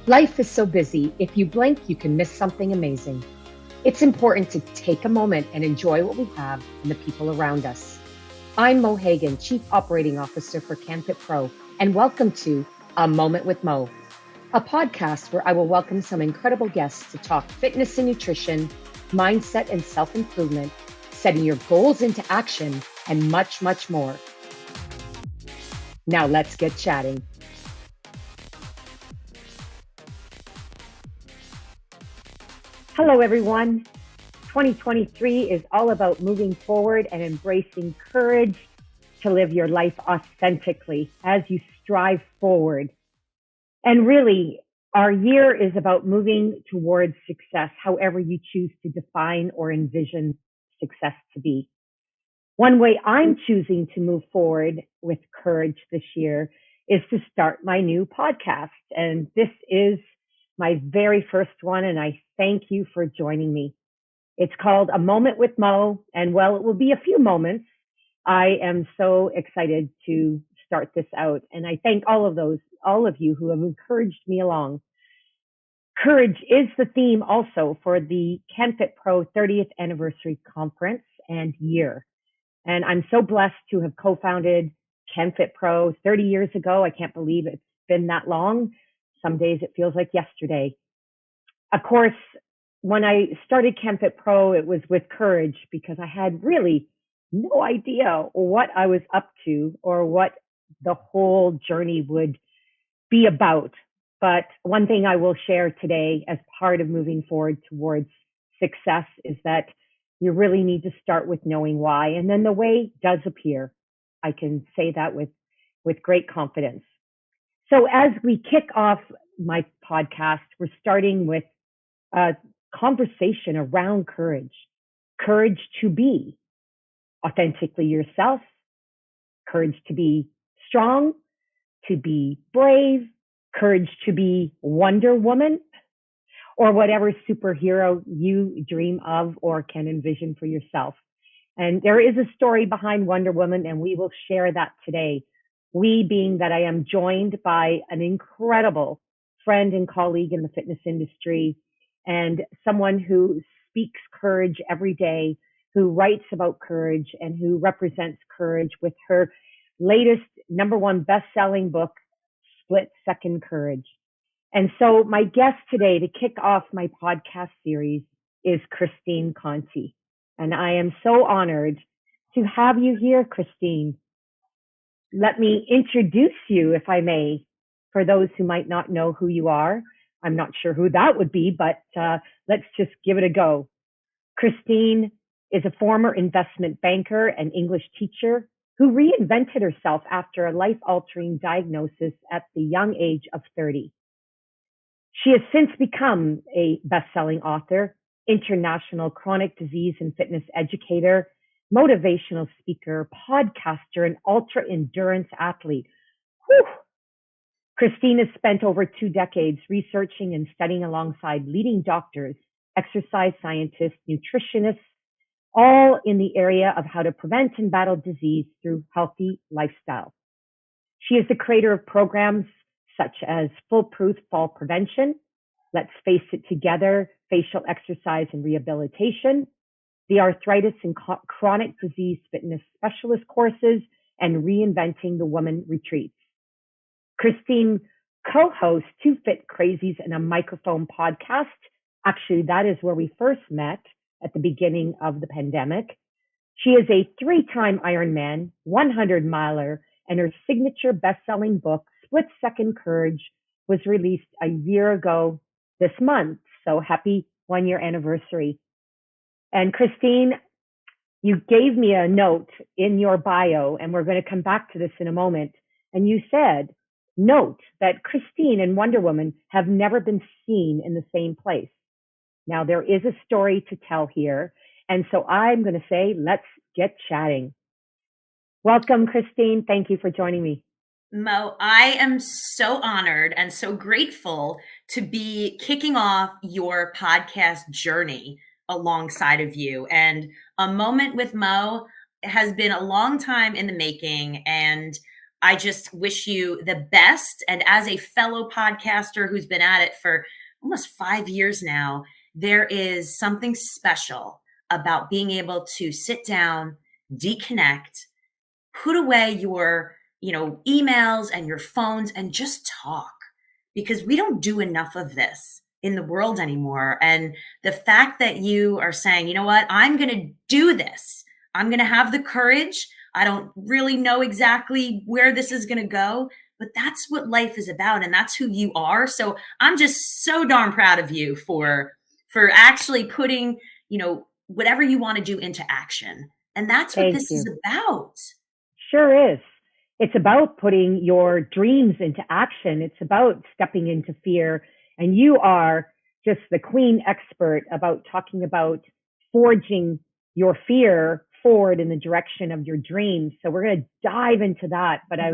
Life is so busy, if you blink, you can miss something amazing. It's important to take a moment and enjoy what we have and the people around us. I'm Mo Hagan, Chief Operating Officer for CanFit Pro, and welcome to A Moment with Mo, a podcast where I will welcome some incredible guests to talk fitness and nutrition, mindset and self-improvement, setting your goals into action, and much, much more. Now let's get chatting. Hello, everyone. 2023 is all about moving forward and embracing courage to live your life authentically as you strive forward. And really, our year is about moving towards success, however you choose to define or envision success to be. One way I'm choosing to move forward with courage this year is to start my new podcast. And this is my very first one, and I thank you for joining me. It's called A Moment with Mo, and well, it will be a few moments. I am so excited to start this out, and I thank all of you who have encouraged me along. Courage is the theme also for the CanFit Pro 30th Anniversary Conference and year. And I'm so blessed to have co-founded CanFit Pro 30 years ago. I can't believe it's been that long. Some days it feels like yesterday. Of course, when I started CanFit Pro, it was with courage because I had really no idea what I was up to or what the whole journey would be about. But one thing I will share today as part of moving forward towards success is that you really need to start with knowing why, and then the way does appear. I can say that with great confidence. So as we kick off my podcast, we're starting with a conversation around courage. Courage to be authentically yourself, courage to be strong, to be brave, courage to be Wonder Woman, or whatever superhero you dream of or can envision for yourself. And there is a story behind Wonder Woman, and we will share that today. We being that I am joined by an incredible friend and colleague in the fitness industry and someone who speaks courage every day, who writes about courage and who represents courage with her latest #1 best-selling book, Split Second Courage. And so my guest today to kick off my podcast series is Christine Conti. And I am so honored to have you here, Christine. Let me introduce you, if I may, for those who might not know who you are. I'm not sure who that would be, but let's just give it a go. Christine is a former investment banker and English teacher who reinvented herself after a life-altering diagnosis at the young age of 30. She has since become a best-selling author, international chronic disease and fitness educator, motivational speaker, podcaster, and ultra-endurance athlete. Whew. Christine has spent over 2 decades researching and studying alongside leading doctors, exercise scientists, nutritionists, all in the area of how to prevent and battle disease through healthy lifestyle. She is the creator of programs such as Foolproof Fall Prevention, Let's Face It Together, Facial Exercise and Rehabilitation, the Arthritis and Chronic Disease Fitness Specialist courses, and Reinventing the Woman retreats. Christine co-hosts 2 Fit Crazies and a Microphone podcast. Actually, that is where we first met at the beginning of the pandemic. She is a 3-time Ironman, 100-miler, and her signature best-selling book, Split Second Courage, was released a year ago this month. So happy 1-year anniversary. And Christine, you gave me a note in your bio, and we're going to come back to this in a moment. And you said, note that Christine and Wonder Woman have never been seen in the same place. Now, there is a story to tell here. And so I'm going to say, let's get chatting. Welcome, Christine. Thank you for joining me. Mo, I am so honored and so grateful to be kicking off your podcast journey alongside of you. And A Moment with Mo has been a long time in the making. And I just wish you the best. And as a fellow podcaster who's been at it for almost 5 years now, there is something special about being able to sit down, deconnect, put away your, emails and your phones and just talk, because we don't do enough of this in the world anymore. And the fact that you are saying, you know what, I'm going to do this. I'm going to have the courage. I don't really know exactly where this is going to go, but that's what life is about. And that's who you are. So I'm just so darn proud of you for actually putting, whatever you want to do into action. And that's what Thank this is you. about. Sure is. It's about putting your dreams into action. It's about stepping into fear. And you are just the queen expert about talking about forging your fear forward in the direction of your dreams. So we're going to dive into that. But I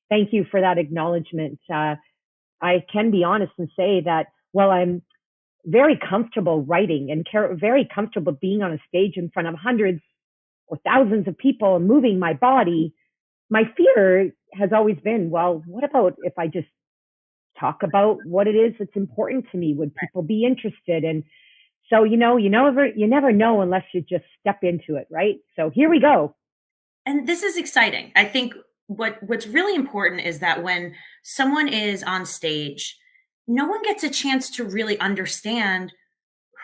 thank you for that acknowledgement. I can be honest and say that while I'm very comfortable writing and very comfortable being on a stage in front of hundreds or thousands of people and moving my body, my fear has always been, well, what about if I just talk about what it is that's important to me? Would people be interested? And so, you never know unless you just step into it, right? So here we go. And this is exciting. I think what's really important is that when someone is on stage, no one gets a chance to really understand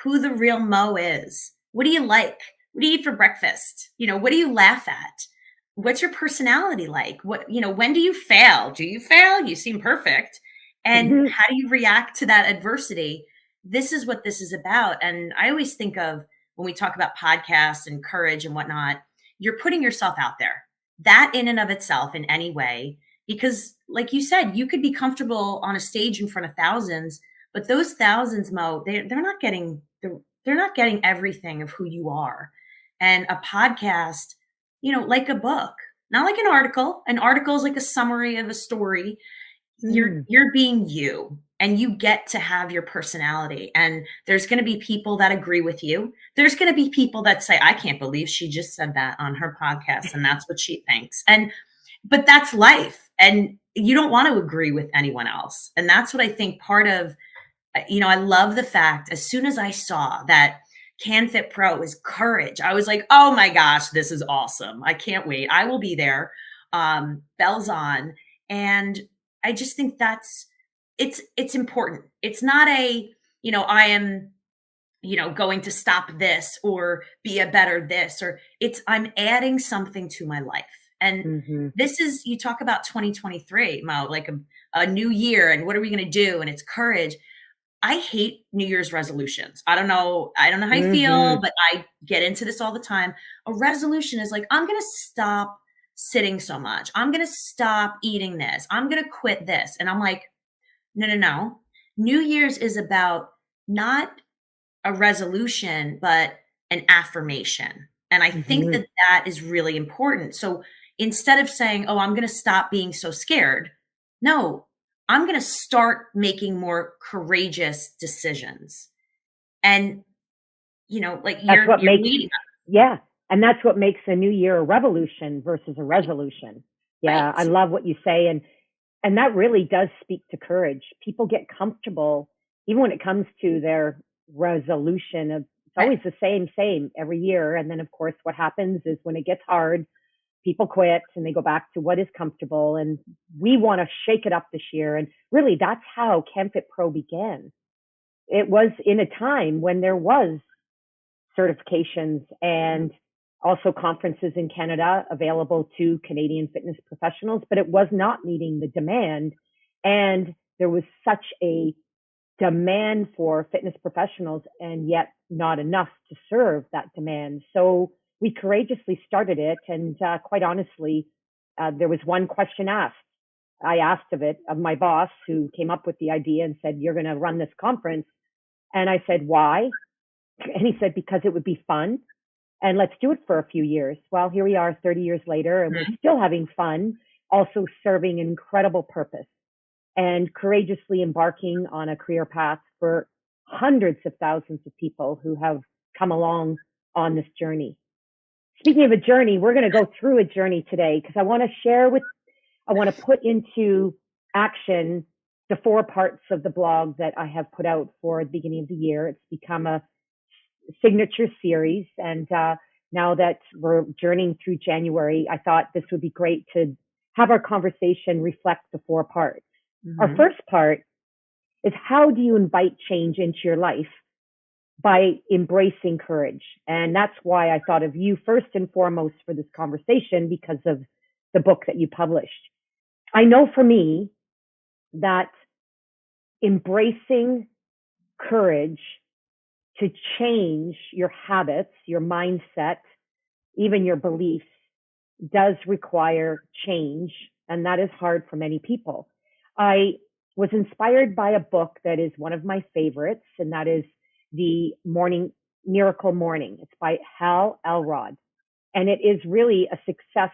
who the real Mo is. What do you like? What do you eat for breakfast? What do you laugh at? What's your personality like? When do you fail? Do you fail? You seem perfect. And how do you react to that adversity? This is what this is about. And I always think of when we talk about podcasts and courage and whatnot, you're putting yourself out there. That in and of itself in any way, because like you said, you could be comfortable on a stage in front of thousands, but those thousands, Mo, they're not getting everything of who you are. And a podcast, like a book, not like an article. An article is like a summary of a story. You're being you, and you get to have your personality. And there's going to be people that agree with you. There's going to be people that say, I can't believe she just said that on her podcast, and that's what she thinks. But that's life. And you don't want to agree with anyone else. And that's what I think part of, I love the fact, as soon as I saw that CanFit Pro is courage, I was like, oh my gosh, this is awesome. I can't wait. I will be there. Bells on. And I just think it's important. It's not I am, going to stop this or be a better this, or I'm adding something to my life. And this is, you talk about 2023, Mo, like a new year, and what are we going to do? And it's courage. I hate New Year's resolutions. I don't know how you feel, but I get into this all the time. A resolution is like, I'm going to stop sitting so much. I'm going to stop eating this. I'm going to quit this. And I'm like, no. New Year's is about not a resolution, but an affirmation. And I think that is really important. So instead of saying, oh, I'm going to stop being so scared, no, I'm going to start making more courageous decisions. And, like you're leading us. Yeah. And that's what makes a new year a revolution versus a resolution. Yeah. Right. I love what you say. And that really does speak to courage. People get comfortable, even when it comes to their resolution of, it's always the same every year. And then of course, what happens is when it gets hard, people quit and they go back to what is comfortable. And we want to shake it up this year. And really, that's how CanFit Pro began. It was in a time when there was certifications and also conferences in Canada available to Canadian fitness professionals, but it was not meeting the demand. And there was such a demand for fitness professionals and yet not enough to serve that demand. So we courageously started it. And quite honestly, there was one question asked. I asked of my boss, who came up with the idea and said, you're going to run this conference. And I said, why? And he said, because it would be fun. And let's do it for a few years. Well, here we are 30 years later, and we're still having fun, also serving an incredible purpose and courageously embarking on a career path for hundreds of thousands of people who have come along on this journey. Speaking of a journey, we're going to go through a journey today because I want to share I want to put into action the 4 parts of the blog that I have put out for the beginning of the year. It's become a signature series. And now that we're journeying through January, I thought this would be great to have our conversation reflect the 4 parts. Mm-hmm. Our first part is, how do you invite change into your life? By embracing courage. And that's why I thought of you first and foremost for this conversation, because of the book that you published. I know for me that embracing courage to change your habits, your mindset, even your beliefs, does require change. And that is hard for many people. I was inspired by a book that is one of my favorites, and that is The Miracle Morning. It's by Hal Elrod. And it is really a success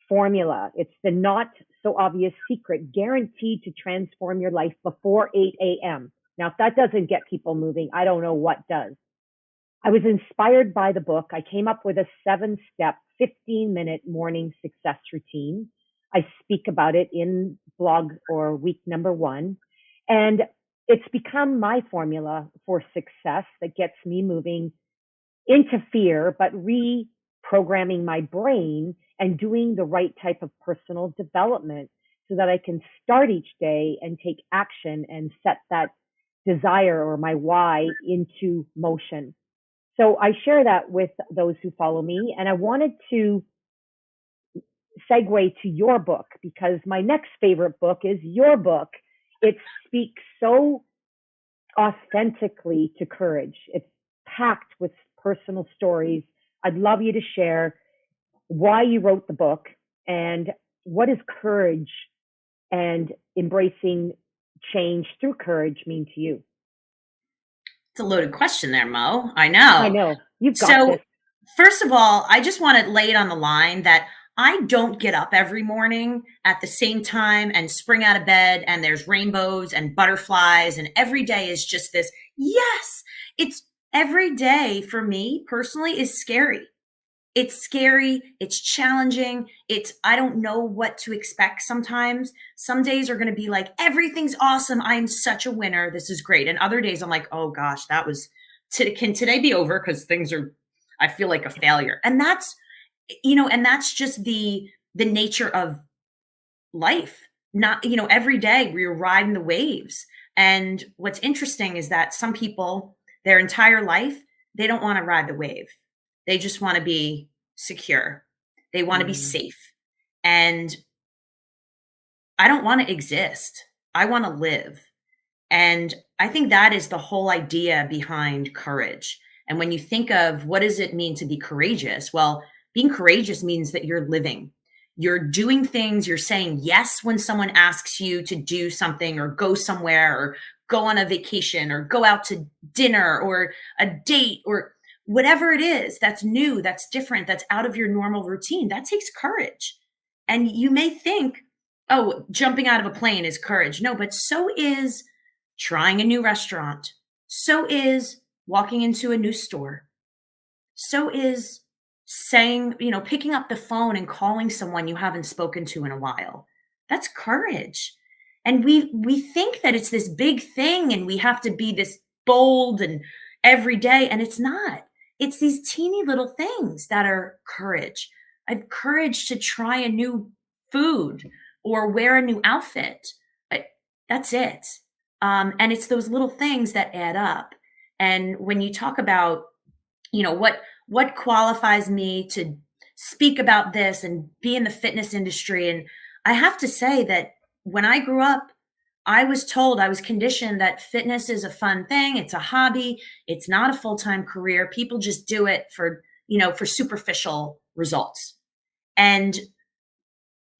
formula. It's the not so obvious secret guaranteed to transform your life before 8 a.m. Now, if that doesn't get people moving, I don't know what does. I was inspired by the book. I came up with a 7-step, 15-minute morning success routine. I speak about it in blog or week number 1. And it's become my formula for success that gets me moving into fear, but reprogramming my brain and doing the right type of personal development so that I can start each day and take action and set that desire or my why into motion. So I share that with those who follow me. And I wanted to segue to your book, because my next favorite book is your book. It speaks so authentically to courage. It's packed with personal stories. I'd love you to share why you wrote the book and what does courage and embracing change through courage mean to you? It's a loaded question there, Mo. I know. You've got this. First of all, I just want to lay it on the line that I don't get up every morning at the same time and spring out of bed and there's rainbows and butterflies and every day is just this. Yes, it's every day for me personally is scary. It's scary. It's challenging. I don't know what to expect sometimes. Some days are going to be like, everything's awesome. I'm such a winner. This is great. And other days I'm like, oh gosh, can today be over? Because I feel like a failure. And that's just the nature of life. Not, every day we're riding the waves. And what's interesting is that some people, their entire life, they don't want to ride the wave. They just want to be secure. They want to be safe. And I don't want to exist. I want to live. And I think that is the whole idea behind courage. And when you think of what does it mean to be courageous? Well, being courageous means that you're living. You're doing things. You're saying yes when someone asks you to do something or go somewhere or go on a vacation or go out to dinner or a date or whatever it is that's new, that's different, that's out of your normal routine. That takes courage. And you may think, oh, jumping out of a plane is courage. No, but so is trying a new restaurant. So is walking into a new store. So is saying, picking up the phone and calling someone you haven't spoken to in a while. That's courage. And we think that it's this big thing and we have to be this bold and every day. And it's not. It's these teeny little things that are courage. I have courage to try a new food or wear a new outfit. That's it. And it's those little things that add up. And when you talk about, what qualifies me to speak about this and be in the fitness industry. And I have to say that when I grew up, I was conditioned that fitness is a fun thing. It's a hobby. It's not a full-time career. People just do it for superficial results. And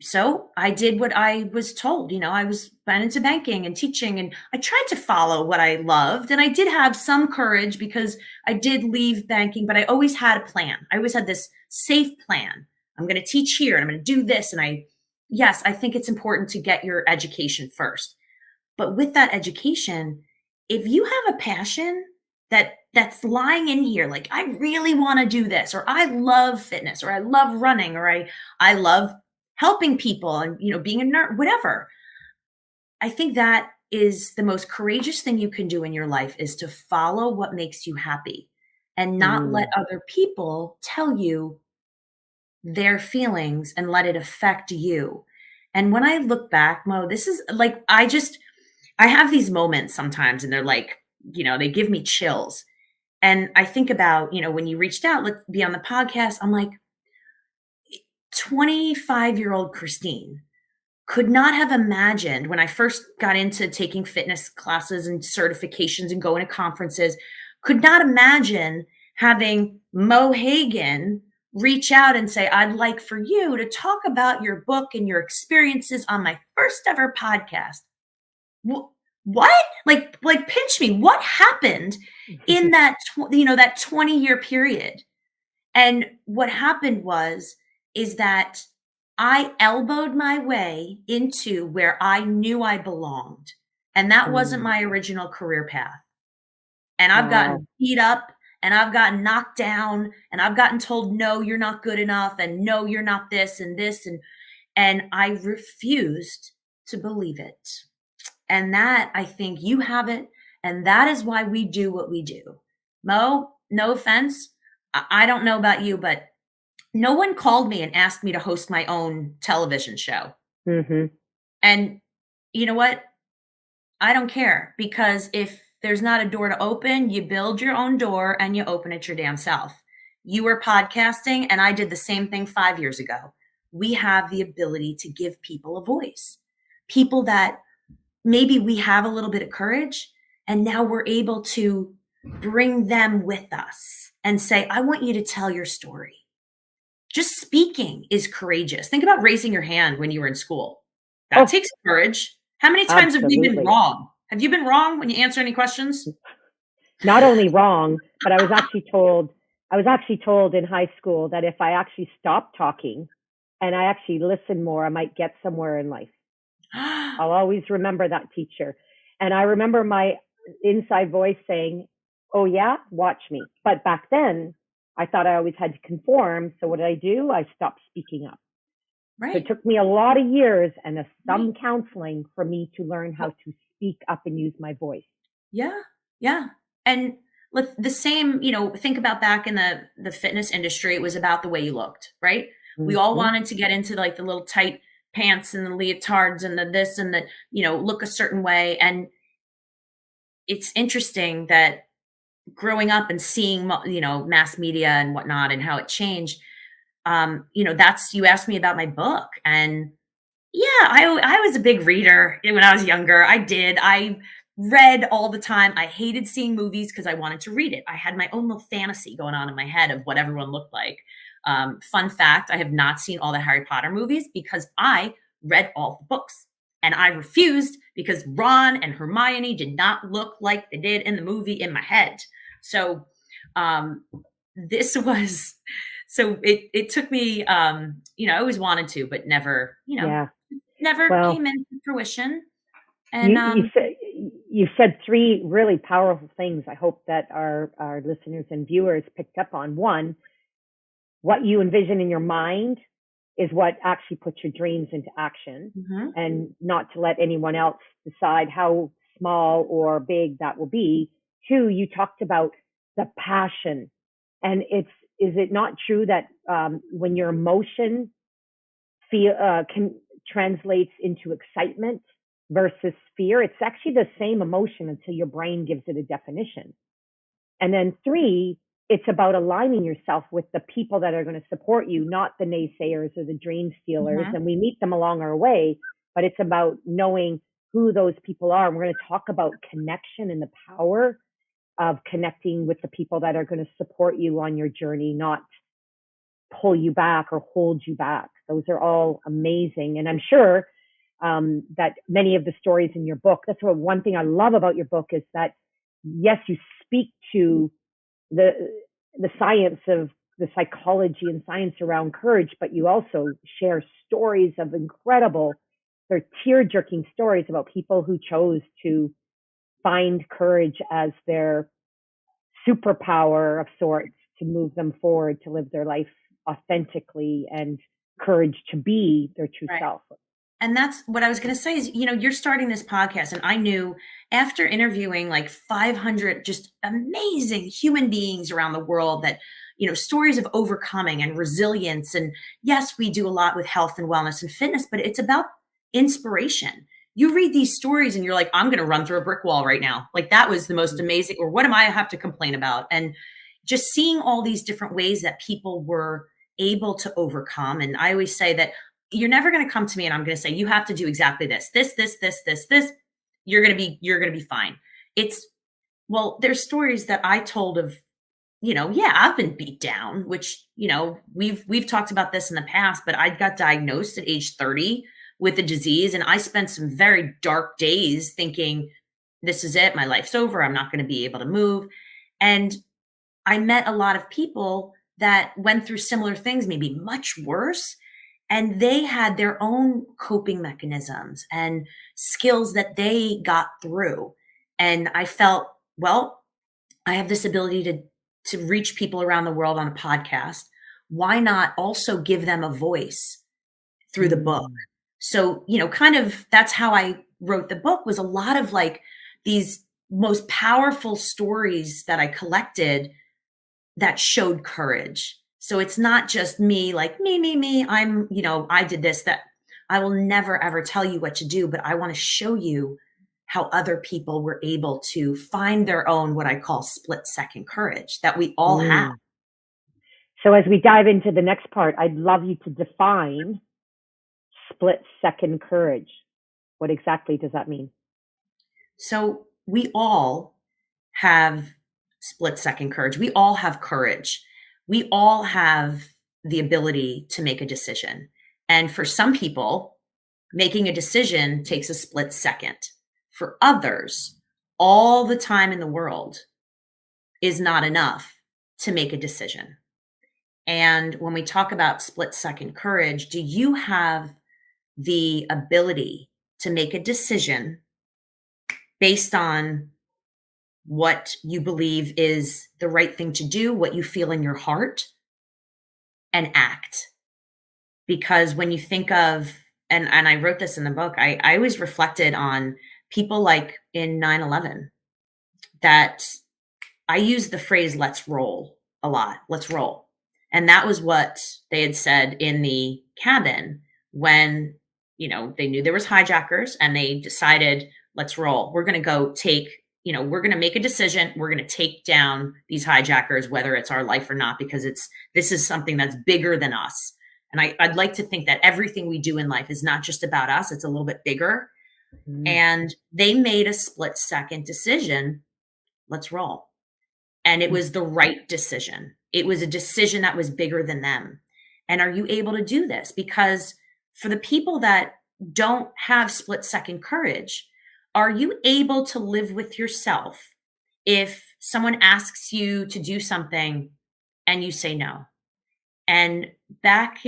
so I did what I was told. I went into banking and teaching, and I tried to follow what I loved. And I did have some courage because I did leave banking, but I always had a plan. I always had this safe plan. I'm going to teach here and I'm going to do this. And I think it's important to get your education first. But with that education, if you have a passion that's lying in here, like I really want to do this, or I love fitness, or I love running, or I love helping people and, being a nurse, whatever. I think that is the most courageous thing you can do in your life, is to follow what makes you happy and not let Mm. other people tell you their feelings and let it affect you. And when I look back, Mo, this is like, I have these moments sometimes and they're like, they give me chills. And I think about, when you reached out, let's be on the podcast. I'm like, 25-year-old Christine could not have imagined, when I first got into taking fitness classes and certifications and going to conferences, could not imagine having Mo Hagan reach out and say, I'd like for you to talk about your book and your experiences on my first ever podcast. What? Like pinch me. What happened in that, that 20-year period? And what happened is that I elbowed my way into where I knew I belonged. And that wasn't Mm. my original career path. And I've Wow. gotten beat up and I've gotten knocked down and I've gotten told, no, you're not good enough. And no, you're not this and this. And I refused to believe it. And that, I think you have it. And that is why we do what we do. Mo, no offense. I don't know about you, but no one called me and asked me to host my own television show. Mm-hmm. And you know what? I don't care, because if there's not a door to open, you build your own door and you open it your damn self. You were podcasting and I did the same thing 5 years ago. We have the ability to give people a voice. People that maybe we have a little bit of courage and now we're able to bring them with us and say, I want you to tell your story. Just speaking is courageous. Think about raising your hand when you were in school. That Oh, takes courage. How many times have we been absolutely. wrong? Have you been wrong when you answer any questions? Not only wrong, but I was actually told in high school that if I actually stopped talking and I actually listened more, I might get somewhere in life. I'll always remember that teacher. And I remember my inside voice saying, oh, yeah, watch me. But back then, I thought I always had to conform. So what did I do? I stopped speaking up. So it Right, took me a lot of years and right. some counseling for me to learn how to speak up and use my voice. Yeah, yeah. And the same, think about back in the fitness industry, it was about the way you looked, right? We all Mm-hmm. wanted to get into like the little tight pants and the leotards and the this and the, look a certain way. And it's interesting that growing up and seeing, mass media and whatnot and how it changed, that's, you asked me about my book. And yeah, I was a big reader when I was younger. I read all the time. I hated seeing movies because I wanted to read it. I had my own little fantasy going on in my head of what everyone looked like. Fun fact, I have not seen all the Harry Potter movies because I read all the books. And I refused because Ron and Hermione did not look like they did in the movie in my head. So um, this was, so it took me, I always wanted to, but Yeah. never Well, came into fruition. And you you said you said three really powerful things. I hope that our listeners and viewers picked up on. One, what you envision in your mind is what actually puts your dreams into action, mhm, and not to let anyone else decide how small or big that will be. Two, you talked about the passion, and is it not true that when your emotion can translates into excitement versus fear, it's actually the same emotion until your brain gives it a definition. And then three, it's about aligning yourself with the people that are going to support you, not the naysayers or the dream stealers. mhm. And we meet them along our way, but it's about knowing who those people are. And we're going to talk about connection and the power of connecting with the people that are going to support you on your journey, not pull you back or hold you back. Those are all amazing. And I'm sure that many of the stories in your book, that's what one thing I love about your book is that, yes, you speak to the science of the psychology and science around courage, but you also share stories of incredible, they're tear jerking stories about people who chose to find courage as their superpower of sorts to move them forward to live their life authentically and courage to be their true Right. self. And that's what I was going to say is, you're starting this podcast, and I knew after interviewing like 500 just amazing human beings around the world that, stories of overcoming and resilience. And yes, we do a lot with health and wellness and fitness, but it's about inspiration. You read these stories and you're like, I'm going to run through a brick wall right now. Like that was the most amazing, or what am I have to complain about? And just seeing all these different ways that people were able to overcome. And I always say that you're never going to come to me and I'm going to say, you have to do exactly this. You're going to be fine. Well, there's stories that I told of, yeah, I've been beat down, which, we've talked about this in the past, but I got diagnosed at age 30 with a disease. And I spent some very dark days thinking, this is it. My life's over. I'm not going to be able to move. And I met a lot of people that went through similar things, maybe much worse. And they had their own coping mechanisms and skills that they got through. And I felt, well, I have this ability to reach people around the world on a podcast. Why not also give them a voice through the book? So, kind of that's how I wrote the book, was a lot of like these most powerful stories that I collected that showed courage. So it's not just me, like me, I'm, I did this, that. I will never ever tell you what to do, but I want to show you how other people were able to find their own, what I call split second courage that we all have. So as we dive into the next part, I'd love you to define split second courage. What exactly does that mean? So we all have split second courage. We all have courage. We all have the ability to make a decision. And for some people, making a decision takes a split second. For others, all the time in the world is not enough to make a decision. And when we talk about split second courage, do you have the ability to make a decision based on what you believe is the right thing to do, what you feel in your heart, and act? Because when you think of, and I wrote this in the book, I always reflected on people like in 9/11, that I use the phrase, let's roll a lot, let's roll. And that was what they had said in the cabin when, they knew there was hijackers and they decided, let's roll. We're going to go take, we're going to make a decision. We're going to take down these hijackers, whether it's our life or not, because this is something that's bigger than us. And I'd like to think that everything we do in life is not just about us. It's a little bit bigger. And they made a split second decision. Let's roll. And it was the right decision. It was a decision that was bigger than them. And are you able to do this? Because for the people that don't have split second courage, are you able to live with yourself if someone asks you to do something and you say no? And back,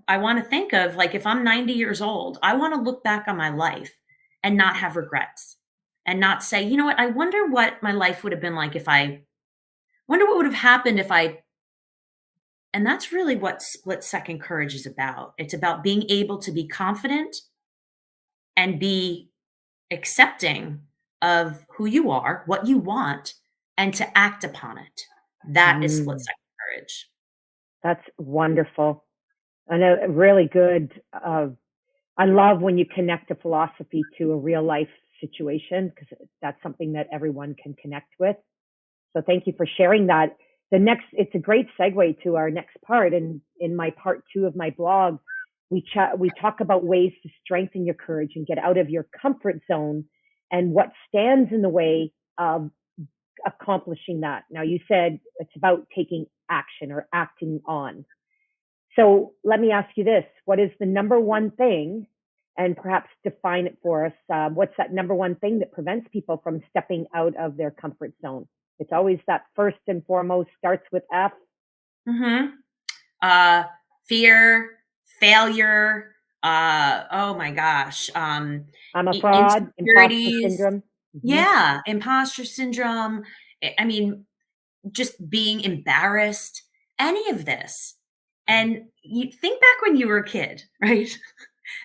I want to think of, like, if I'm 90 years old, I want to look back on my life and not have regrets and not say, you know what, I wonder what my life would have been like if I wonder what would have happened if I. And that's really what split second courage is about. It's about being able to be confident and be accepting of who you are, what you want, and to act upon it. That is split second courage. That's wonderful. And a really good. I love when you connect a philosophy to a real life situation, because that's something that everyone can connect with. So thank you for sharing that. It's a great segue to our next part. And in my part 2 of my blog, we talk about ways to strengthen your courage and get out of your comfort zone and what stands in the way of accomplishing that. Now, you said it's about taking action or acting on. So let me ask you this. What is the number one thing, and perhaps define it for us? What's that number one thing that prevents people from stepping out of their comfort zone? It's always that first and foremost starts with F. Fear, failure. Oh my gosh. I'm a fraud, imposter syndrome. Yeah, imposter syndrome. I mean, just being embarrassed, any of this. And you think back when you were a kid, right?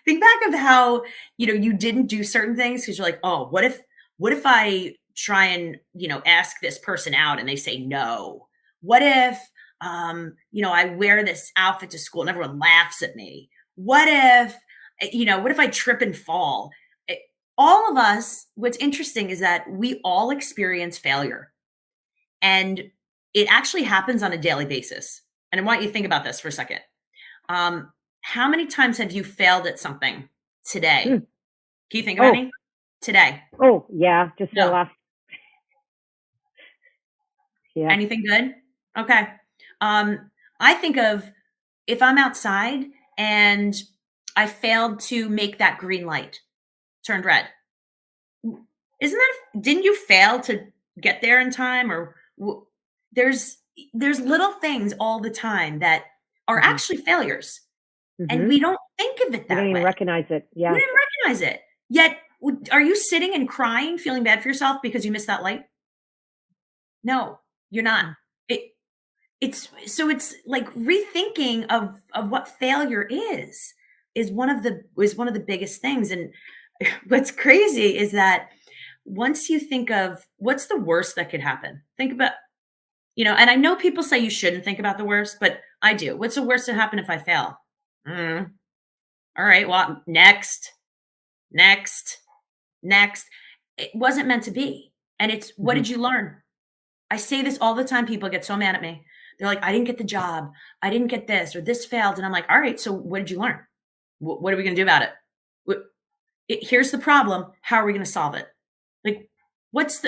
Think back of how, you didn't do certain things because you're like, oh, what if I try and, ask this person out and they say no? What if, I wear this outfit to school and everyone laughs at me? What if I trip and fall? It- all of us, what's interesting is that we all experience failure, and it actually happens on a daily basis. And I want you to think about this for a second. Um, how many times have you failed at something today? Mm. Can you think of Oh, any? Today? oh, yeah. Just the No. last, yeah. Anything good? Okay. I think of if I'm outside and I failed to make that green light turned red. Didn't you fail to get there in time? There's there's little things all the time that are Hmm. actually failures, and Hmm. we don't think of it We don't that even way. recognize it. We Yeah. didn't recognize it. Yet, are you sitting and crying, feeling bad for yourself because you missed that light? No, you're not. Mm. It it's like rethinking of what failure is one of the biggest things. And what's crazy is that once you think of what's the worst that could happen, think about, and I know people say you shouldn't think about the worst, but I do. What's the worst that happen if I fail? Mm, all right, well, next, next. It wasn't meant to be. And it's what Hmm. did you learn? I say this all the time. People get so mad at me. They're like, I didn't get the job. I didn't get this or this failed. And I'm like, all right, so what did you learn? What are we going to do about it? Here's the problem. How are we going to solve it? Like, what's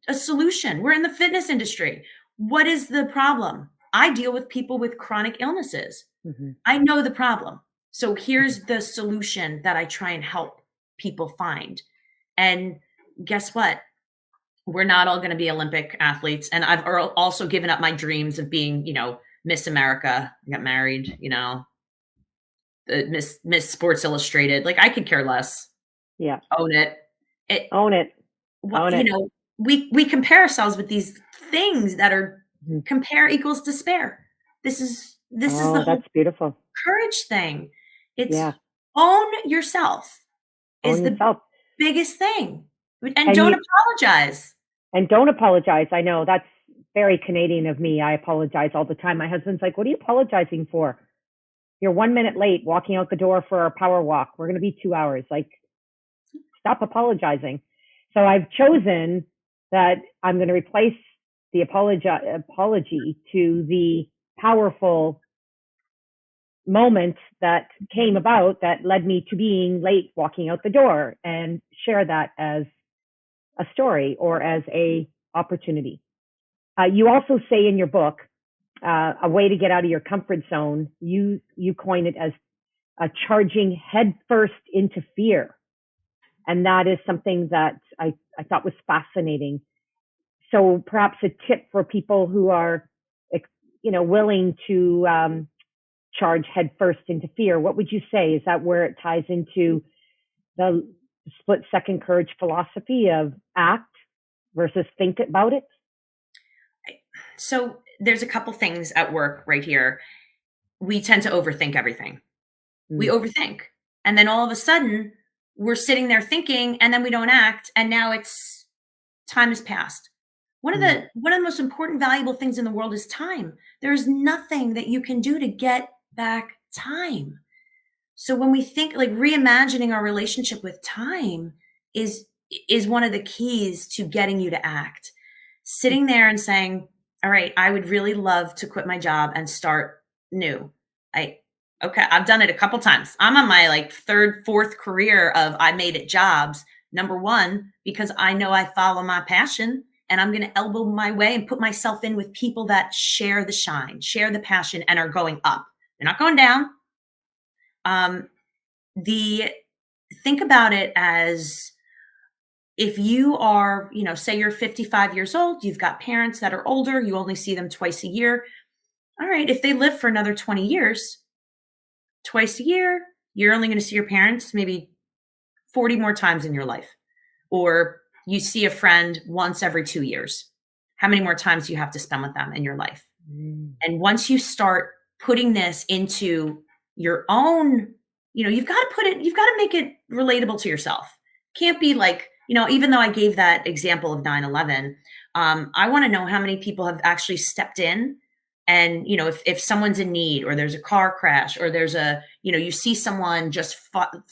a solution? We're in the fitness industry. What is the problem? I deal with people with chronic illnesses. Hmm. I know the problem. So Hmm. here's the solution that I try and help people find. And guess what? We're not all going to be Olympic athletes. And I've also given up my dreams of being, Miss America. I got married, the Miss Sports Illustrated. Like, I could care less. Yeah. Own it. It Own it. what Own it. we compare ourselves with these things that are Mhm. compare equals despair. This is the Oh, whole that's beautiful. courage thing. Yeah. It's own yourself is Own the yourself. biggest thing. And And don't you apologize. and don't apologize. I know that's very Canadian of me. I apologize all the time. My husband's like, "What are you apologizing for? You're 1 minute late walking out the door for our power walk. We're going to be 2 hours. Like, stop apologizing." So I've chosen that I'm going to replace the apology to the powerful moment that came about that led me to being late walking out the door, and share that as a story or as a opportunity. You also say in your book, a way to get out of your comfort zone. You coin it as charging headfirst into fear, and that is something that I thought was fascinating. So perhaps a tip for people who are, willing to charge headfirst into fear. What would you say? Is that where it ties into the split second courage philosophy of act versus think about it? So there's a couple things at work right here. We tend to overthink everything. We Mm. overthink. And then all of a sudden, we're sitting there thinking, and then we don't act, and now it's time has passed. One of Mm. the most important valuable things in the world is time. There's nothing that you can do to get back time. So when we think like reimagining our relationship with time is is one of the keys to getting you to act. Sitting there and saying, "All right, I would really love to quit my job and start new." I Okay, I've done it a couple times. I'm on my like third, fourth career of I made it jobs. Number 1, because I know I follow my passion and I'm going to elbow my way and put myself in with people that share the shine, share the passion, and are going up. They're not going down. Um, the Think about it as if you are, say you're 55 years old, you've got parents that are older, you only see them twice a year. All right, if they live for another 20 years, twice a year, you're only going to see your parents maybe 40 more times in your life. Or you see a friend once every 2 years. How many more times do you have to spend with them in your life? Mm. And once you start putting this into your own, you've got to make it relatable to yourself. Can't be like, even though I gave that example of 9/11, I want to know how many people have actually stepped in. And, if someone's in need, or there's a car crash, or there's you see someone just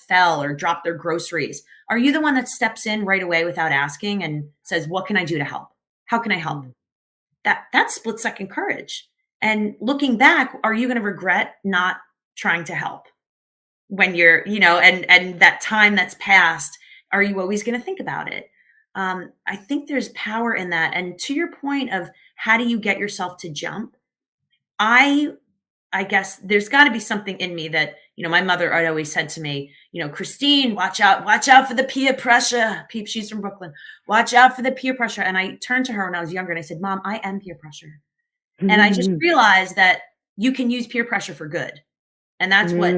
fell or dropped their groceries, are you the one that steps in right away without asking and says, what can I do to help? How can I help? That's split second courage. And looking back, are you going to regret not trying to help when you're, and that time that's passed, are you always going to think about it? I think there's power in that. And to your point of how do you get yourself to jump? I guess there's got to be something in me that, my mother had always said to me, Christine, watch out for the peer pressure. She's from Brooklyn. Watch out for the peer pressure. And I turned to her when I was younger and I said, Mom, I am peer pressure. And I just realized that you can use peer pressure for good. And that's what I've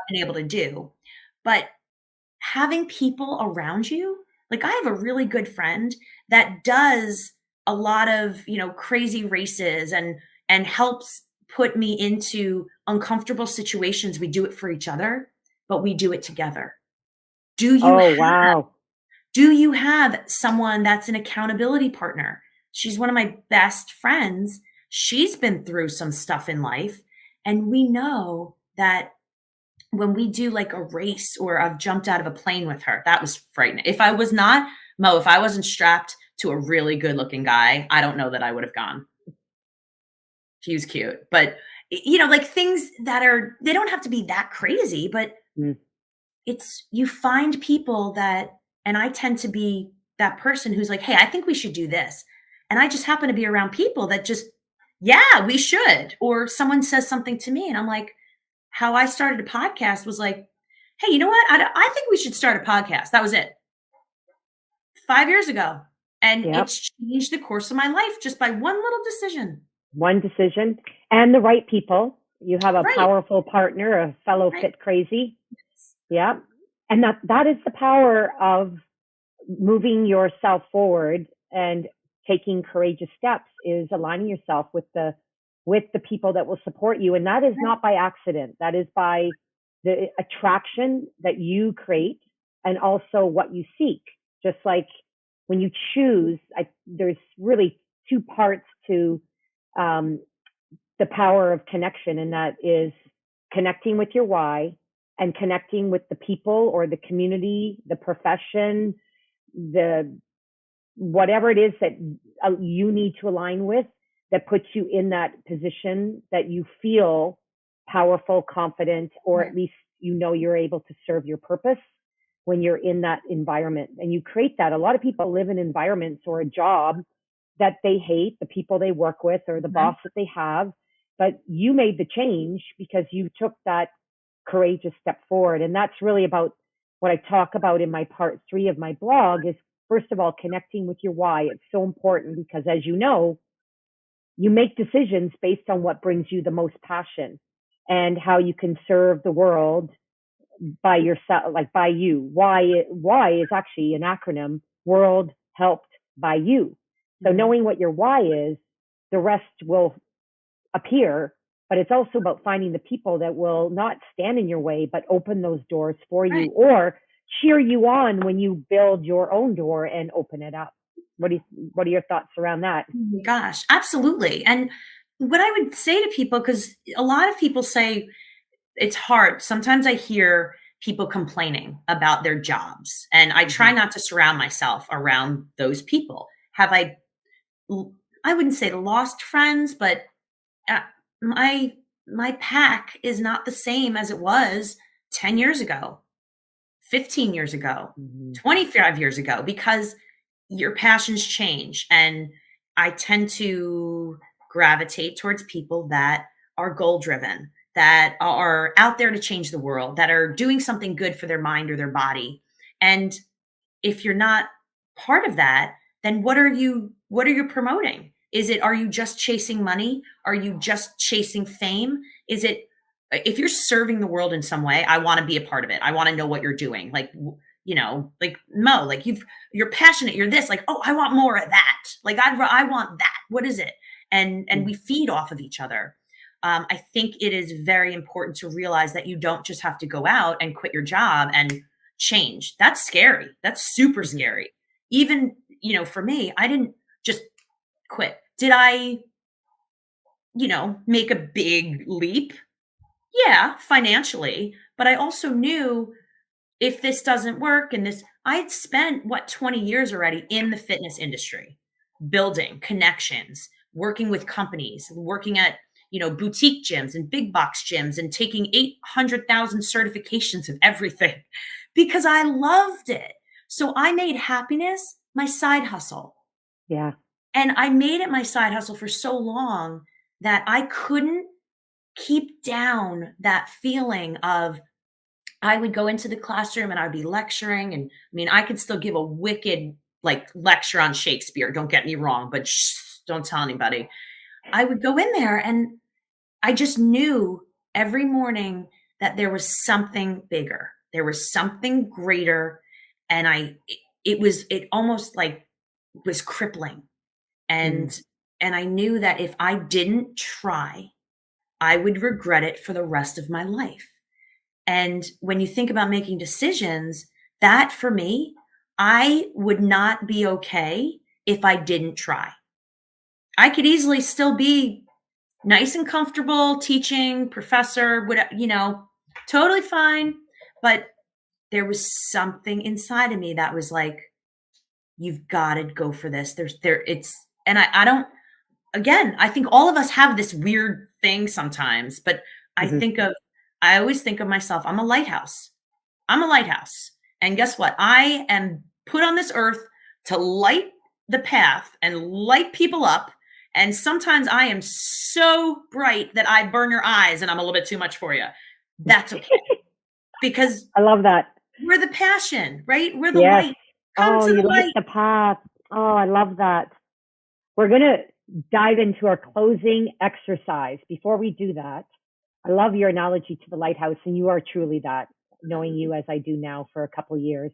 been able to do. But having people around you, like I have a really good friend that does a lot of, crazy races and helps put me into uncomfortable situations. We do it for each other, but we do it together. Do you have someone that's an accountability partner? She's one of my best friends. She's been through some stuff in life. And we know that when we do like a race, or I've jumped out of a plane with her, that was frightening. If I wasn't strapped to a really good looking guy, I don't know that I would have gone. He was cute, but like things that they don't have to be that crazy, but it's, you find people that, and I tend to be that person who's like, hey, I think we should do this. And I just happen to be around people that just, yeah, we should. Or someone says something to me and I'm like, how I started a podcast was like, hey, you know what? I think we should start a podcast. That was it. 5 years ago. And it's changed the course of my life just by one little decision. One decision and the right people. You have a powerful partner, a fellow fit crazy. Yeah. And that is the power of moving yourself forward and taking courageous steps, is aligning yourself with the people that will support you. And that is not by accident. That is by the attraction that you create and also what you seek. Just like when you choose, there's really two parts to the power of connection, and that is connecting with your why and connecting with the people or the community, the profession, the whatever it is that you need to align with, that puts you in that position that you feel powerful, confident, or at least you're able to serve your purpose when you're in that environment. And you create that. A lot of people live in environments or a job that they hate, the people they work with or the boss that they have, but you made the change because you took that courageous step forward. And that's really about what I talk about in my part 3 of my blog is, first of all, connecting with your why. It's so important because, as you know, you make decisions based on what brings you the most passion and how you can serve the world by yourself, like by you. Why is actually an acronym, World Helped by You. So knowing what your why is, the rest will appear, but it's also about finding the people that will not stand in your way, but open those doors for you or cheer you on when you build your own door and open it up. What are your thoughts around that? Oh my gosh, absolutely. And what I would say to people, because a lot of people say it's hard. Sometimes I hear people complaining about their jobs, and I try not to surround myself around those people. Have I wouldn't say lost friends, but my pack is not the same as it was 10 years ago, 15 years ago, 25 years ago, because your passions change. And I tend to gravitate towards people that are goal driven, that are out there to change the world, that are doing something good for their mind or their body. And if you're not part of that, then what are you promoting? Are you just chasing money? Are you just chasing fame? If you're serving the world in some way, I want to be a part of it. I want to know what you're doing. Like Mo, like you're passionate, you're this, like, oh, I want more of that. Like I want that. What is it? And we feed off of each other. I think it is very important to realize that you don't just have to go out and quit your job and change. That's scary. That's super Mhm. scary. Even, for me, I didn't just quit. Did I, make a big leap? Yeah, financially. But I also knew if this doesn't work and this, I had spent 20 years already in the fitness industry, building connections, working with companies, working at, boutique gyms and big box gyms and taking 800,000 certifications of everything because I loved it. So I made happiness my side hustle. Yeah. And I made it my side hustle for so long that I couldn't keep down that feeling of I would go into the classroom and I'd be lecturing. And I mean, I could still give a wicked like lecture on Shakespeare. Don't get me wrong, but don't tell anybody. I would go in there and I just knew every morning that there was something bigger. There was something greater. And it almost like was crippling. Mm. And I knew that if I didn't try, I would regret it for the rest of my life. And when you think about making decisions, that for me, I would not be okay if I didn't try. I could easily still be nice and comfortable teaching, professor, whatever, totally fine. But there was something inside of me that was like, you've got to go for this. And I don't, again, I think all of us have this weird thing sometimes, but Mhm. I always think of myself, I'm a lighthouse. I'm a lighthouse. And guess what? I am put on this earth to light the path and light people up. And sometimes I am so bright that I burn your eyes and I'm a little bit too much for you. That's okay. Because I love that. we're the passion, right? We're the Yes. light. Come Oh, to you the light light. the path. Oh, I love that. We're going to dive into our closing exercise. Before we do that, I love your analogy to the lighthouse, and you are truly that, knowing you as I do now for a couple of years.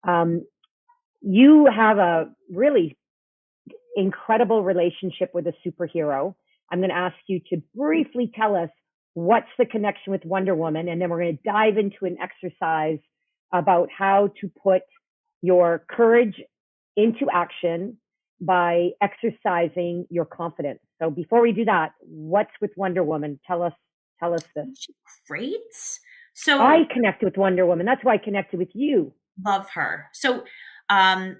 Um, you have a really incredible relationship with a superhero. I'm going to ask you to briefly tell us what's the connection with Wonder Woman, and then we're going to dive into an exercise about how to put your courage into action by exercising your confidence. So before we do that, what's with Wonder Woman? Tell us this. Great. I So connect with Wonder Woman. That's why I connected with you. love her. So um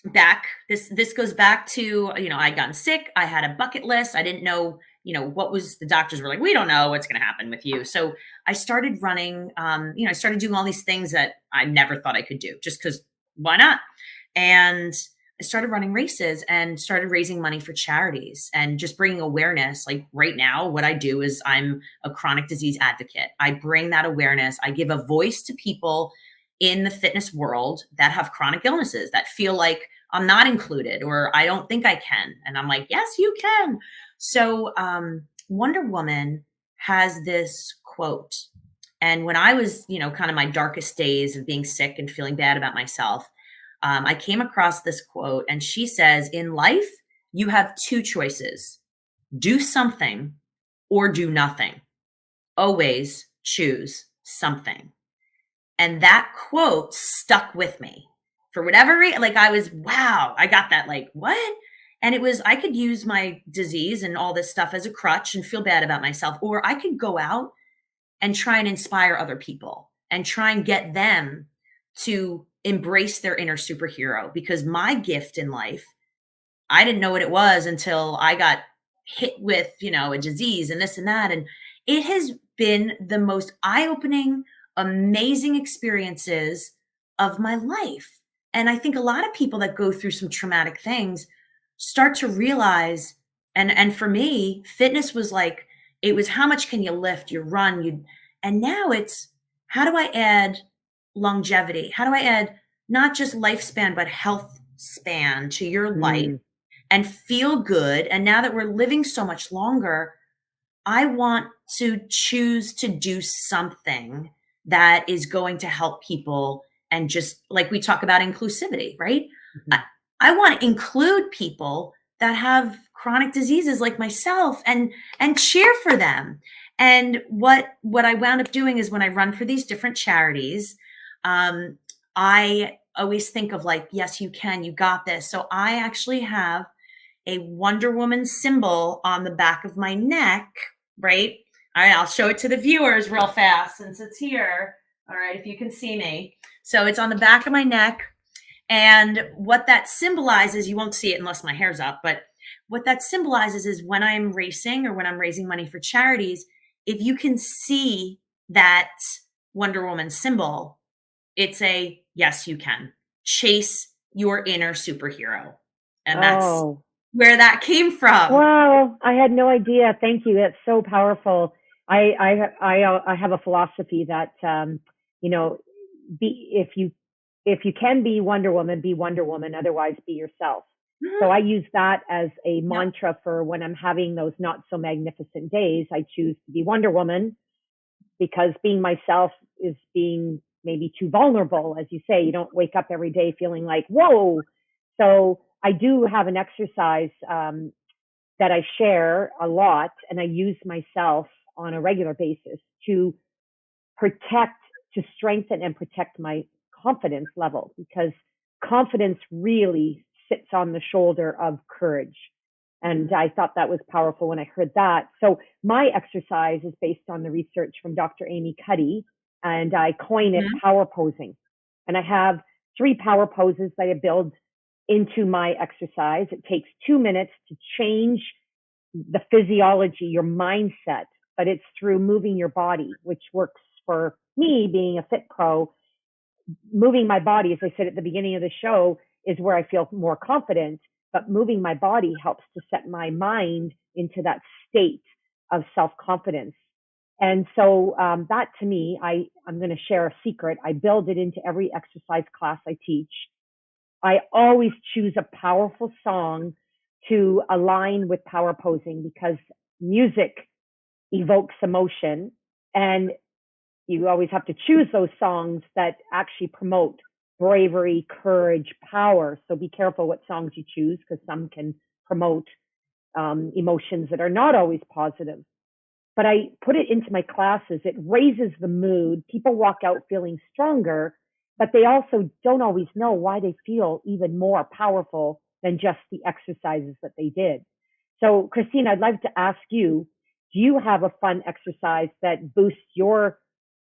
back this goes back to, I'd gotten sick, I had a bucket list, I didn't know, what was, the doctors were like, we don't know what's going to happen with you. So I started running, I started doing all these things that I never thought I could do, just because why not. And I started running races and started raising money for charities and just bringing awareness. Like right now, what I do is I'm a chronic disease advocate. I bring that awareness. I give a voice to people in the fitness world that have chronic illnesses that feel like I'm not included or I don't think I can. And I'm like, yes, you can. So Wonder Woman has this quote. And when I was, kind of my darkest days of being sick and feeling bad about myself, I came across this quote, and she says, in life, you have two choices: do something or do nothing. Always choose something. And that quote stuck with me for whatever reason. Like I was, wow, I got that. Like, what? And it was, I could use my disease and all this stuff as a crutch and feel bad about myself, or I could go out and try and inspire other people and try and get them to embrace their inner superhero. Because my gift in life, I didn't know what it was until I got hit with, a disease and this and that. And it has been the most eye-opening, amazing experiences of my life. And I think a lot of people that go through some traumatic things start to realize, and for me, fitness was like, it was how much can you lift, you run, and now it's how do I add longevity? How do I add not just lifespan, but health span to your life Mm. and feel good? And now that we're living so much longer, I want to choose to do something that is going to help people. And just like we talk about inclusivity, right? Mhm. I, I want to include people, that have chronic diseases like myself and cheer for them. And what I wound up doing is when I run for these different charities, I always think of like, yes, you can, you got this. So I actually have a Wonder Woman symbol on the back of my neck, right? All right, I'll show it to the viewers real fast since it's here. All right, if you can see me. So it's on the back of my neck. And what that symbolizes, you won't see it unless my hair's up, but what that symbolizes is when I'm racing or when I'm raising money for charities, if you can see that Wonder Woman symbol, it's a yes, you can chase your inner superhero. And that's where that came from. Wow, I had no idea. Thank you. That's so powerful. I have a philosophy that if you can be Wonder Woman, be Wonder Woman. Otherwise, be yourself. Mm-hmm. So I use that as a mantra for when I'm having those not so magnificent days. I choose to be Wonder Woman because being myself is being maybe too vulnerable, as you say. You don't wake up every day feeling like whoa. So I do have an exercise that I share a lot, and I use myself on a regular basis to strengthen and protect my confidence level, because confidence really sits on the shoulder of courage. And I thought that was powerful when I heard that. So my exercise is based on the research from Dr. Amy Cuddy, and I coin it power posing. And I have 3 power poses that I build into my exercise. It takes 2 minutes to change the physiology, your mindset, but it's through moving your body, which works for me being a fit pro. Moving my body, as I said at the beginning of the show, is where I feel more confident, but moving my body helps to set my mind into that state of self-confidence. And so that to me, I'm going to share a secret. I build it into every exercise class I teach. I always choose a powerful song to align with power posing, because music evokes emotion, and you always have to choose those songs that actually promote bravery, courage, power. So be careful what songs you choose, because some can promote emotions that are not always positive. But I put it into my classes. It raises the mood. People walk out feeling stronger, but they also don't always know why they feel even more powerful than just the exercises that they did. So, Christine, I'd like to ask you, do you have a fun exercise that boosts your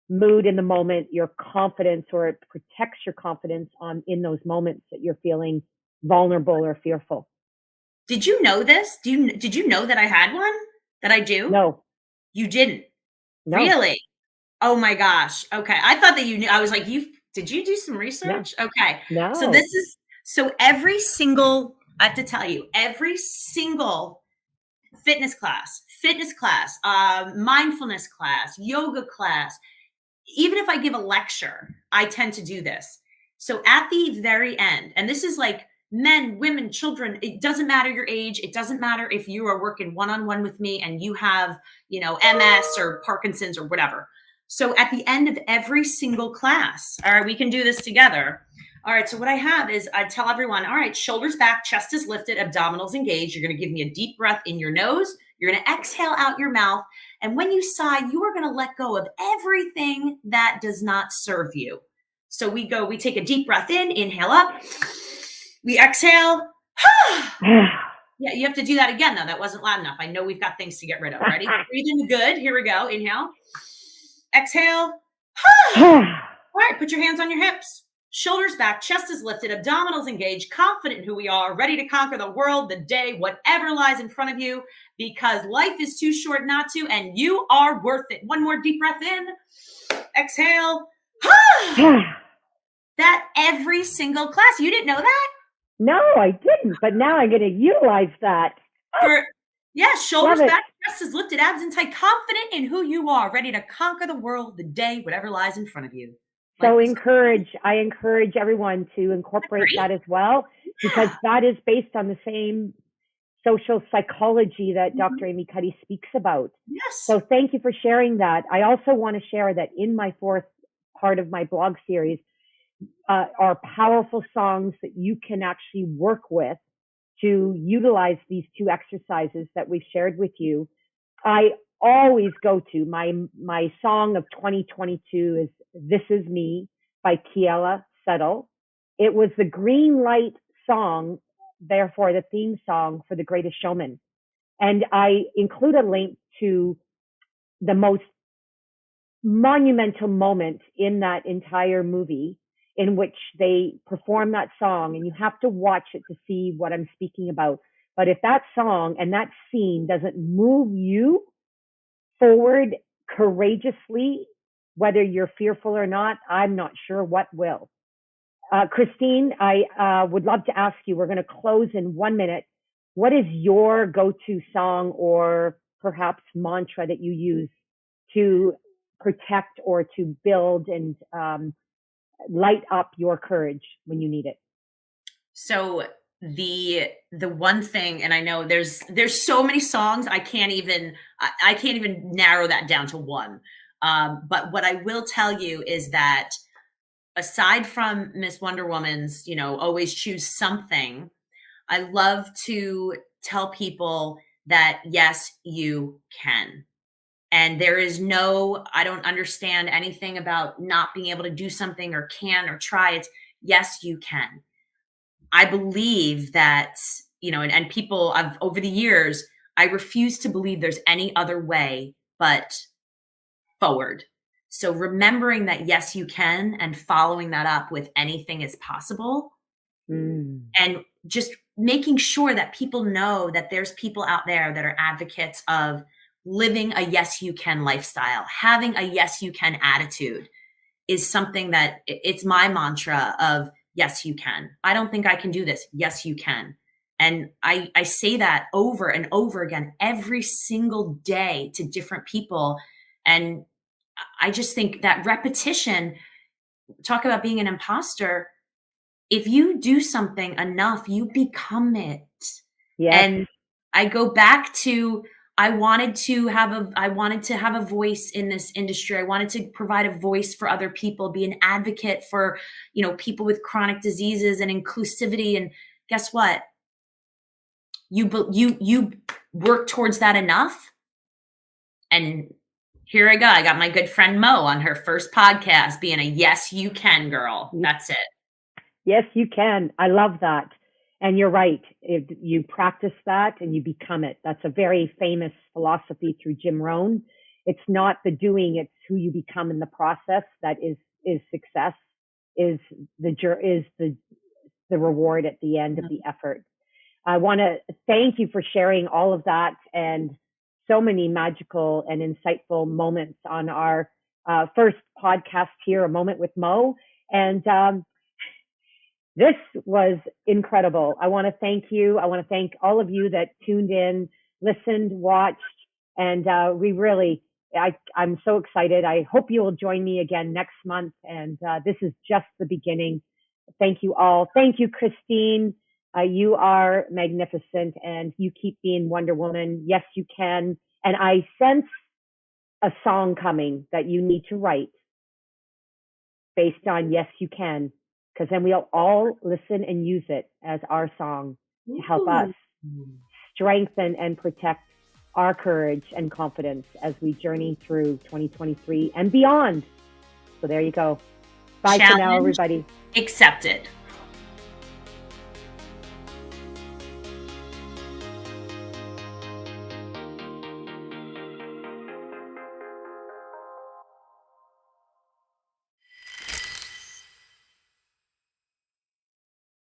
mood in the moment, your confidence, or it protects your confidence in those moments that you're feeling vulnerable or fearful? Did you know this? Did you know that I had one? That I do? No. You didn't? No. Really? Oh my gosh. Okay. I thought that you knew. I was like, did you do some research? No. Okay. No. So every single, I have to tell you, every single fitness class, mindfulness class, yoga class, even if I give a lecture, I tend to do this. So at the very end, and this is like men, women, children, it doesn't matter your age. It doesn't matter if you are working one-on-one with me and you have, MS or Parkinson's or whatever. So at the end of every single class, all right, we can do this together. All right, so what I have is I tell everyone, all right, shoulders back, chest is lifted, abdominals engaged. You're going to give me a deep breath in your nose. You're going to exhale out your mouth. And when you sigh, you are going to let go of everything that does not serve you. So we take a deep breath in, inhale up. We exhale. Yeah, you have to do that again, though. That wasn't loud enough. I know we've got things to get rid of. Ready? Breathe in good. Here we go. Inhale. Exhale. All right, put your hands on your hips. Shoulders back, chest is lifted, abdominals engaged, confident in who we are, ready to conquer the world, the day, whatever lies in front of you, because life is too short not to, and you are worth it. One more deep breath in. Exhale. That every single class. You didn't know that? No, I didn't, but now I'm going to utilize that. Shoulders back, chest is lifted, abs in tight, confident in who you are, ready to conquer the world, the day, whatever lies in front of you. So I encourage everyone to incorporate that as well, because that is based on the same social psychology that Dr. Amy Cuddy speaks about. Yes. So thank you for sharing that. I also want to share that in my 4th part of my blog series are powerful songs that you can actually work with to utilize these two exercises that we've shared with you, I always go to my song of 2022 is "This Is Me" by Kiela Settle. It was the green light song, therefore the theme song for The Greatest Showman. And I include a link to the most monumental moment in that entire movie in which they perform that song, and you have to watch it to see what I'm speaking about. But if that song and that scene doesn't move you forward courageously, whether you're fearful or not, I'm not sure what will. Christine, I would love to ask you, we're going to close in 1 minute. What is your go-to song or perhaps mantra that you use to protect or to build and light up your courage when you need it? So the one thing, and I know there's so many songs, I can't even narrow that down to one. But what I will tell you is that aside from Miss Wonder Woman's, always choose something, I love to tell people that yes, you can. And there is I don't understand anything about not being able to do something or can or try. It's yes, you can. I believe that, and people over the years, I refuse to believe there's any other way but forward. So remembering that, yes, you can, and following that up with anything is possible. And just making sure that people know that there's people out there that are advocates of living a yes, you can lifestyle, having a yes, you can attitude is something that it's my mantra of yes, you can. I don't think I can do this. Yes, you can. And I say that over and over again, every single day to different people. And I just think that repetition, talk about being an imposter. If you do something enough, you become it. Yes. And I go back to, I wanted to have a voice in this industry. I wanted to provide a voice for other people, be an advocate for, people with chronic diseases and inclusivity. And guess what? You work towards that enough. And here I go. I got my good friend Mo on her first podcast being a yes, you can girl. That's it. Yes, you can. I love that. And you're right. If you practice that and you become it. That's a very famous philosophy through Jim Rohn. It's not the doing, it's who you become in the process that is success, is the reward at the end of the effort. I want to thank you for sharing all of that and so many magical and insightful moments on our first podcast here, A Moment with Mo. And this was incredible. I want to thank you. I want to thank all of you that tuned in, listened, watched, and I'm so excited. I hope you will join me again next month. And this is just the beginning. Thank you all. Thank you, Christine. You are magnificent, and you keep being Wonder Woman. Yes, you can. And I sense a song coming that you need to write based on yes, you can. Because then we'll all listen and use it as our song to help us strengthen and protect our courage and confidence as we journey through 2023 and beyond. So there you go. Bye for now, everybody. Accepted.